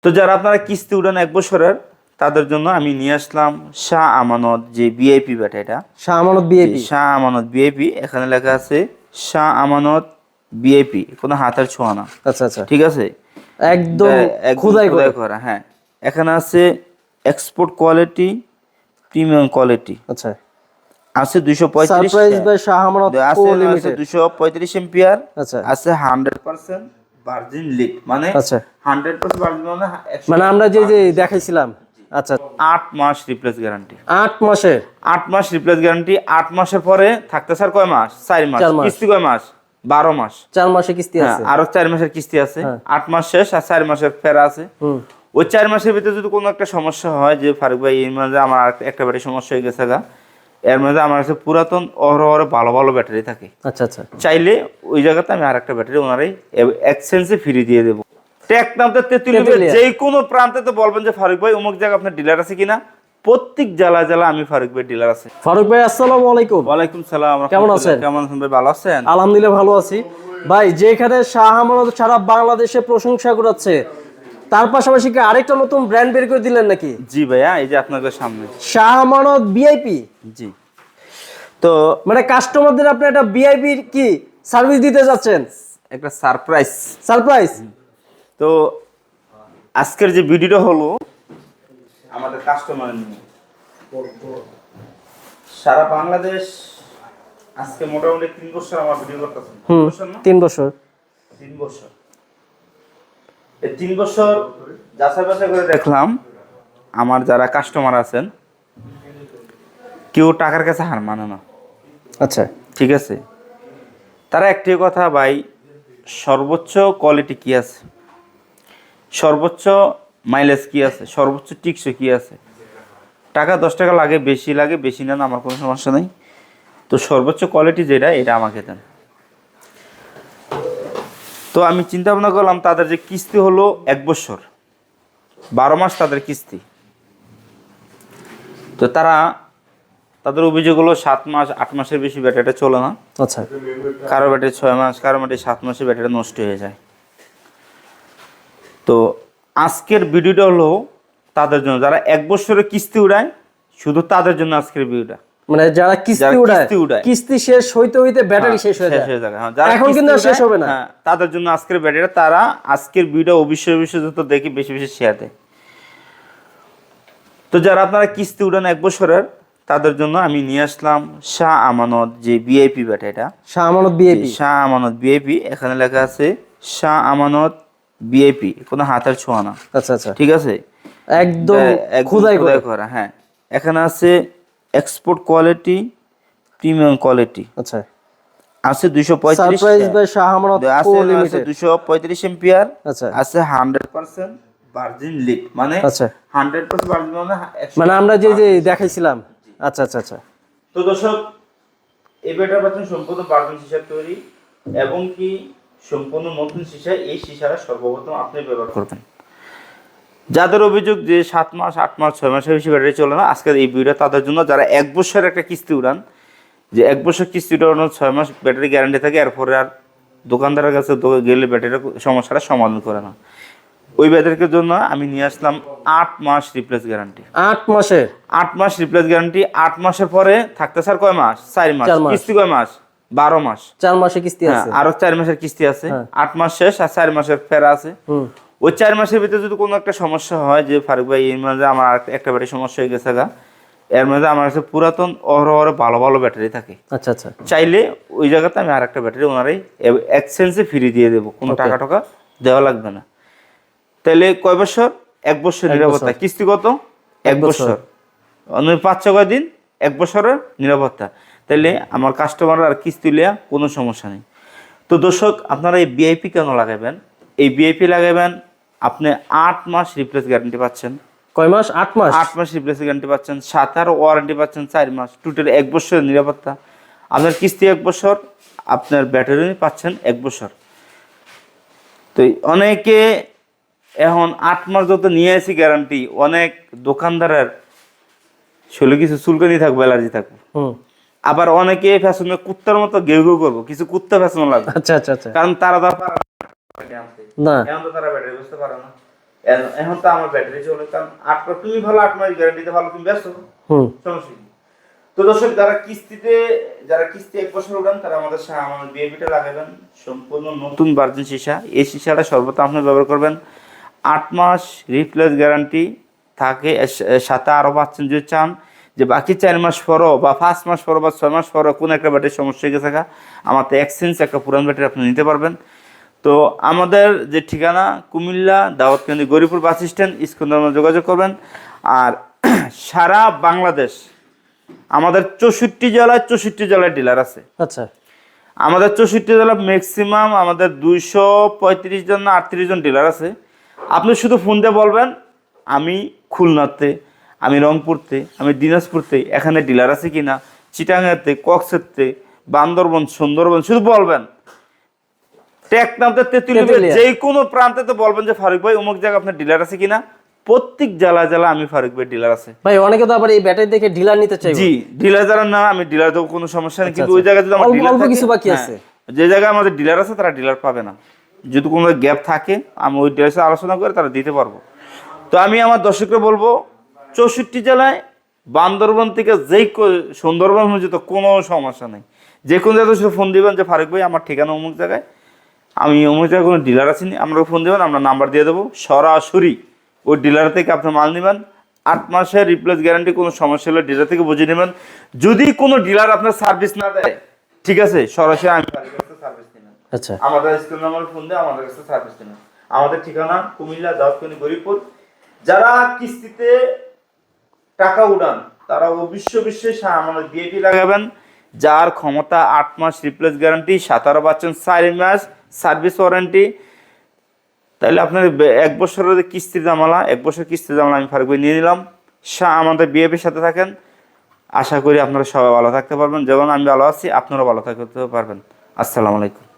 তো যারা আপনারা কিস্তি উঠান 1 বছরের তাদের জন্য আমি নিয়ে আসলাম শাহ আমানত যে ভিআইপি ব্যাটারিটা। শাহ আমানত ভিআইপি। শাহ আমানত ভিআইপি, এখানে লেখা আছে শাহ আমানত ভিআইপি, কোনো হাতের ছোঁয়া না। আচ্ছা আচ্ছা, ঠিক আছে, একদম খোদাই খোদাই করা। হ্যাঁ, এখানে আছে এক্সপোর্ট কোয়ালিটি, প্রিমিয়াম কোয়ালিটি। আচ্ছা, আছে 235, সারপ্রাইজ বাই শাহ আমানত কো আছে লিমিটেড। 235 এম্পিয়ার। আচ্ছা আছে 100% ভার্জিন লিড, মানে আচ্ছা, 100% ভার্জিন মানে মানে আমরা যে যে দেখাইছিলাম। আচ্ছা, 8 মাস রিপ্লেস গ্যারান্টি। 8 মাসে 8 মাস রিপ্লেস গ্যারান্টি। 8 মাসের পরে থাকতে স্যার কয় মাস? 4 মাস। 4 মাস। কিস্তি কয় মাস? 12 মাস। 4 মাসে কিস্তি হ্যাঁ, আছে। আরো 4 মাসের কিস্তি আছে। হ্যাঁ। 8 মাস শেষ আর 4 মাসের ফেরা আছে। ওই 4 মাসের ভিতরে যদি কোনো একটা সমস্যা হয়, যে ফারুক ভাই এর মাঝে আমার একটা ব্যাটারি সমস্যা হয়ে গেছে গা, এর মধ্যে আমার কাছে পুরাতন অহরহ ভালো ভালো ব্যাটারি থাকে, আচ্ছা আচ্ছা, চাইলে ওই জায়গাতে আমি আর একটা ব্যাটারি ওনারাই এক্সচেঞ্জে ফ্রি দিয়ে দেবো। টেক নামতে তেঁতুলিয়া যে কোনো প্রান্তে তো বলবেন যে ফারুক ভাই অমুক জায়গা আপনার ডিলার আছে কিনা, প্রত্যেক জেলা জেলা আমি ফারুক ভাই ডিলার আছে। ফারুক ভাই আসসালামু আলাইকুম। ওয়ালাইকুম সালাম। কেমন আছেন? কেমন আছেন ভাই? ভালো আছেন? আলহামদুলিল্লাহ ভালো আছি ভাই। যেখানে শাহ আমানত সারা বাংলাদেশে প্রশংসা কুড়াচ্ছে, তার পাশাপাশি কি আরেকটা নতুন ব্র্যান্ড বের করে দিলেন নাকি? জি ভাইয়া, এই যে আপনাদের সামনে শাহ আমানত ভিআইপি। জি, তো মানে কাস্টমারদের আপনি একটা ভিআইপি কি সার্ভিস দিতে যাচ্ছেন? একটা সারপ্রাইজ। সারপ্রাইজ। তো আজকের যে ভিডিওটা হলো আমাদের কাস্টমার নিয়ে, সারা বাংলাদেশ আজকে মোটামুটি 3 বছর আমার ভিডিও করতেছেন। 3 বছর। 3 বছর, এই 3 বছর যাচাই বাছাই করে দেখলাম আমার যারা কাস্টমার আছেন কেউ টাকার কাছে হার মানে না। আচ্ছা, ঠিক আছে, তারা একটাই কথা, ভাই সর্বোচ্চ কোয়ালিটি কি আছে, সর্বোচ্চ মাইলেজ কি আছে, সর্বোচ্চ টিকসই কি আছে। টাকা 10 টাকা লাগে, বেশি নেন, আমার কোনো সমস্যা নেই। তো সর্বোচ্চ কোয়ালিটি যেটা, এটা আমাকে দেন। তো আমি চিন্তা ভাবনা করলাম তাদের যে কিস্তি হলো 1 বছর, 12 মাস তাদের কিস্তি। তো তাদের অভিযোগ হলো 7 মাস 8 মাসের বেশি ব্যাটারিটা চলে না। আচ্ছা, কারো ব্যাটারি 6 মাস, কারো ব্যাটারি 7 মাসে ব্যাটারি নষ্ট হয়ে যায়। তো আজকের ভিডিওটা হলো তাদের জন্য যারা 1 বছরের কিস্তি উড়ায়, শুধু তাদের জন্য আজকের ভিডিওটা। মানে যারা কিস্তি উড়ায়, কিস্তি শেষ হইতে হইতে ব্যাটারি শেষ হয়ে যায়। এখন কিন্তু শেষ হবে না। তাদের জন্য আজকের ব্যাটারিটা, তারা আজকের ভিডিও অবশ্যই যত দেখি বেশি বেশি শেয়ার দেয়। তো যারা আপনারা কিস্তি উড়ান 1 বছরের তাদের জন্য আমি নিয়ে আসলাম শাহ আমানত যে ভিআইপি ব্যাটারিটা। শাহ আমানত ভিআইপি। শাহ আমানত ভিআইপি, এখানে লেখা আছে শাহ আমানত ভিআইপি, কোনো হাতের ছোঁয়া না। আচ্ছা আচ্ছা, ঠিক আছে, একদম খোদাই করা। হ্যাঁ, এখানে আছে এক্সপোর্ট কোয়ালিটি, প্রিমিয়াম কোয়ালিটি। আচ্ছা, আছে 235, surprise by Shah Amanat co limited. 235 ampere. আচ্ছা, আছে 100% ভার্জিন লিড, মানে আচ্ছা 100% ভার্জিন মানে মানে আমরা যে যে দেখাইছিলাম। আচ্ছা আচ্ছা আচ্ছা, তো দর্শক, এই ব্যাটারি পাচ্ছেন সম্পূর্ণ ভার্জিন সিসার তৈরি, এবং কি সম্পূর্ণ নতুন সিসা। এই সিসাটা সর্বপ্রথম আপনি ব্যবহার করবেন। যাদের অভিযোগ যে 7 মাস 8 মাস 6 মাসের বেশি ব্যাটারি চলে না, আজকের এই ভিডিও তাদের জন্য যারা 1 বছরের একটা কিস্তি উড়ান, যে 1 বছর কিস্তি উড়ানোর 6 মাস ব্যাটারি গ্যারান্টি থাকে, এরপরে আর দোকানদারের কাছে গেলে ব্যাটারির সমস্যাটা সমাধান করে না। ওই ব্যাটারির জন্য আমি নিয়ে আসলাম 8 মাস রিপ্লেস গ্যারান্টি। 8 মাসে 8 মাস রিপ্লেস গ্যারান্টি। 8 মাসের পরে থাকতে স্যার কয় মাস? 4 মাস। কিস্তি কয় মাস? 12 মাস। 4 মাসে কিস্তি আছে। আরো 4 মাসের কিস্তি আছে। 8 মাস শেষ আর 4 মাসের ফেরা আছে। ওই 4 মাসের ভিতরে যদি কোনো একটা সমস্যা হয়, যে ফারুক ভাই এর মাঝে আমার একটা ব্যাটারি সমস্যা হয়ে গেছে গা, এর মধ্যে আমার কাছে পুরাতন অহরহ ভালো ভালো ব্যাটারি থাকে, আচ্ছা আচ্ছা, চাইলে ওই জায়গাতে আমি আর একটা ব্যাটারি ওনারাই এক্সচেঞ্জে ফ্রি দিয়ে দেবো, কোনো টাকা দেওয়া লাগবে না। তাহলে কয় বছর? 1 বছর নিরাপত্তা। কিস্তি কত? 1 বছর। 5-6 দিন 1 বছরের নিরাপত্তা। তাহলে আমার কাস্টমার আর কিস্তি লিয়া কোনো সমস্যা নেই। তো দর্শক, আপনারা এই ভিআইপি কেন লাগাবেন? এই ভিআইপি লাগাবেন, আপনি 8 মাস রিপ্লেস গ্যারান্টি পাচ্ছেন। কয় মাস? 8 মাস। 8 মাস রিপ্লেস গ্যারান্টি পাচ্ছেন, সাথে আরও ওয়ারেন্টি পাচ্ছেন 4 মাস। টোটাল 1 বছরের নিরাপত্তা। আপনার কিস্তি 1 বছর, আপনার ব্যাটারি পাচ্ছেন 1 বছর। তো অনেকে এখন 8 মাস যত নিয়ে আসি গ্যারান্টি, অনেক দোকানদারের শরীরে কিছু চুলকানি থাকবে, অ্যালার্জি থাকবে। আবার অনেকে ফ্যাশনে কুত্তার মতো ঘেউ ঘেউ করবো, কিছু কুত্তা ফ্যাশন লাগবে। আচ্ছা আচ্ছা আচ্ছা, কারণ তারা না এখন তো তারা ব্যাটারি বুঝতে পারে না। এখন তো আমার ব্যাটারি চলে, কারণ 8 মাস তুমি ভালো, 8 মাস গ্যারান্টিতে ভালো, তুমি ব্যস্ত হুম। সমস্যা কি। তো দর্শক, যারা কিস্তি 1 বছর উঠান তারা আমাদের আমাদের বিএপিটা লাগাবেন, সম্পূর্ণ নতুন ভার্জিন সীসা। এই সীসাটা সর্বদা আপনি ব্যবহার করবেন। 8 মাস রিপ্লেস গ্যারান্টি থাকে, সাথে আরও পাচ্ছেন যদি চান যে বাকি 4 মাস পরও বা 5 মাস পরও বা 6 মাস পরও কোনো একটা ব্যাটারির সমস্যা হয়ে গেছে, আমার তো এক্সচেঞ্জ একটা পুরান ব্যাটারি আপনি নিতে পারবেন। তো আমাদের যে ঠিকানা কুমিল্লা দাউদকান্দি গরিপুর বাস স্ট্যান্ড, স্কুলে যোগাযোগ করবেন। আর সারা বাংলাদেশ আমাদের 64 জেলায় ডিলার আছে। আচ্ছা। আমাদের 64 জেলা ম্যাক্সিমাম আমাদের 235 জন না 38 জন ডিলার আছে। আপনি শুধু ফোন দিয়ে বলবেন আমি খুলনাতে, আমি রংপুরতে, আমি দিনাজপুরতে, এখানে ডিলার আছে কিনা, চিটাগাংতে, কক্সেরতে, বান্দরবন, সুন্দরবন, শুধু বলবেন। টেকনাফতে, তেঁতুলিয়া, যে কোনো প্রান্তে তো বলবেন যে ফারুক ভাই অমুক জায়গায় আপনার ডিলার আছে কিনা। প্রত্যেক জেলা আমি ফারুক ভাই ডিলার আছে। ভাই অনেকে তো আবার এই ব্যাটারি দেখে ডিলার নিতে চাই। জি, ডিলার যারা না, আমি ডিলার দেবো, কোনো সমস্যা নেই। কিন্তু ওই জায়গায় যদি আমার ডিলার অল্প থাকে, কিছু বাকি আছে, যে জায়গায় আমাদের ডিলার আছে তারা ডিলার পাবে না। যদি কোনো গ্যাপ থাকে আমি ওই ডিলার সাথে আলোচনা করে তারা দিতে পারবো। তো আমি আমার দর্শকরা বলবো 64 জেলায়, বান্দরবন থেকে সুন্দরবন পর্যন্ত কোনো সমস্যা নেই। যে কোনো জায়গায় শুধু ফোন দিবেন যে ফারুক ভাই আমার ঠিকানা অমুক জায়গায়, আমি অমুক জায়গায় কোনো ডিলার আছিনি, আমরা ফোন দেবেন, আমরা নাম্বার দিয়ে দেবো। সরাসরি ওই ডিলার থেকে আপনি মাল নেবেন। 8 মাসের রিপ্লেস গ্যারান্টি, কোনো সমস্যা হলে ডিলার থেকে বুঝে নেবেন। যদি কোনো ডিলার আপনার সার্ভিস না দেয়, ঠিক আছে, সরাসরি আমি সার্ভিস নেবেন। আচ্ছা, আমাদের স্ক্রিন নাম্বার ফোন দিয়ে আমাদের কাছে সার্ভিস নেবেন। আমাদের ঠিকানা কুমিল্লা দাউদকান্দি গরিপুর। যারা কিস্তিতে টাকা উড়ান তারা অবশ্যই আমাদের বিএপি লাগাবেন, যার ক্ষমতা 8 মাস রিপ্লেস গ্যারান্টি, 17 পাচ্ছেন 4 মাস সার্ভিস ওয়ারেন্টি। তাহলে আপনার 1 বছরের কিস্তির জামালা, 1 বছর কিস্তির জামালা আমি ফারুক ভাই নিয়ে নিলাম। আমাদের বিএপির সাথে থাকেন, আশা করি আপনারা সবাই ভালো থাকতে পারবেন। যেমন আমি ভালো আছি, আপনারাও ভালো থাকতে পারবেন। আসসালামু আলাইকুম।